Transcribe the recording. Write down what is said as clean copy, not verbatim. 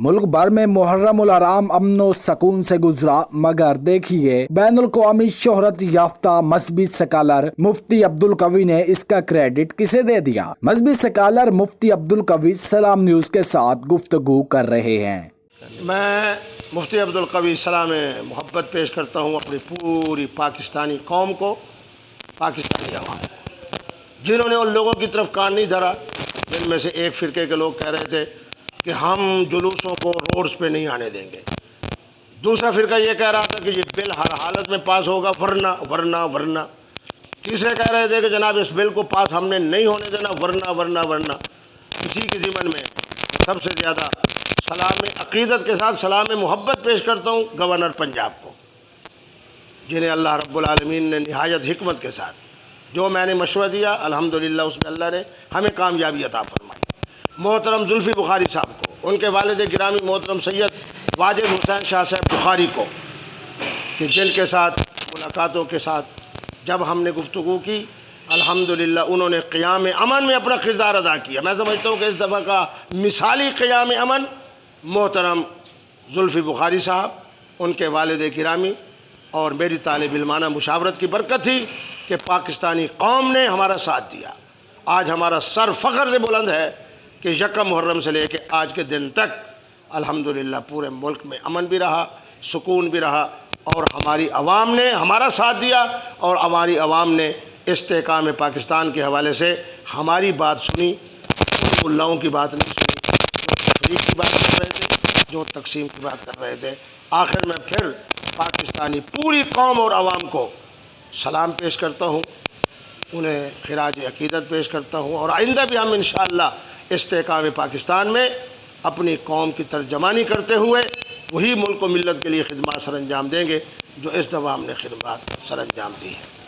ملک بھر میں محرم الحرام امن و سکون سے گزرا، مگر دیکھیے بین الاقوامی شہرت یافتہ مذہبی سکالر مفتی عبدالقوی نے اس کا کریڈٹ کسے دے دیا؟ مذہبی سکالر مفتی عبدالقوی سلام نیوز کے ساتھ گفتگو کر رہے ہیں۔ میں مفتی عبدالقوی سلام محبت پیش کرتا ہوں اپنی پوری پاکستانی قوم کو، پاکستانی عوام کو، جنہوں نے ان لوگوں کی طرف کان نہیں دھرا جن میں سے ایک فرقے کے لوگ کہہ رہے تھے کہ ہم جلوسوں کو روڈز پہ نہیں آنے دیں گے۔ دوسرا فرقہ یہ کہہ رہا تھا کہ یہ بل ہر حالت میں پاس ہوگا، ورنہ۔ تیسرے کہہ رہے تھے کہ جناب اس بل کو پاس ہم نے نہیں ہونے دینا، ورنہ۔ اسی کے ضمن میں سب سے زیادہ سلام عقیدت کے ساتھ سلام محبت پیش کرتا ہوں گورنر پنجاب کو، جنہیں اللہ رب العالمین نے نہایت حکمت کے ساتھ جو میں نے مشورہ دیا الحمدللہ اس میں اللہ نے ہمیں کامیابی عطا فرمائی۔ محترم زلفی بخاری صاحب کو، ان کے والد گرامی محترم سید واجد حسین شاہ صاحب بخاری کو، کہ جن کے ساتھ ملاقاتوں کے ساتھ جب ہم نے گفتگو کی الحمدللہ انہوں نے قیام امن میں اپنا کردار ادا کیا۔ میں سمجھتا ہوں کہ اس دفعہ کا مثالی قیام امن محترم زلفی بخاری صاحب، ان کے والد گرامی اور میری طالب علمانہ مشاورت کی برکت تھی کہ پاکستانی قوم نے ہمارا ساتھ دیا۔ آج ہمارا سر فخر سے بلند ہے کہ یکم محرم سے لے کے آج کے دن تک الحمدللہ پورے ملک میں امن بھی رہا، سکون بھی رہا، اور ہماری عوام نے ہمارا ساتھ دیا، اور ہماری عوام نے استحکام پاکستان کے حوالے سے ہماری بات سنی، ملاؤں کی بات نہیں سنی، جو تفریق کی بات کر رہے تھے، جو تقسیم کی بات کر رہے تھے۔ آخر میں پھر پاکستانی پوری قوم اور عوام کو سلام پیش کرتا ہوں، انہیں خراج عقیدت پیش کرتا ہوں، اور آئندہ بھی ہم انشاءاللہ استحکام پاکستان میں اپنی قوم کی ترجمانی کرتے ہوئے وہی ملک و ملت کے لیے خدمات سر انجام دیں گے جو اس دفعہ ہم نے خدمات سر انجام دی ہیں۔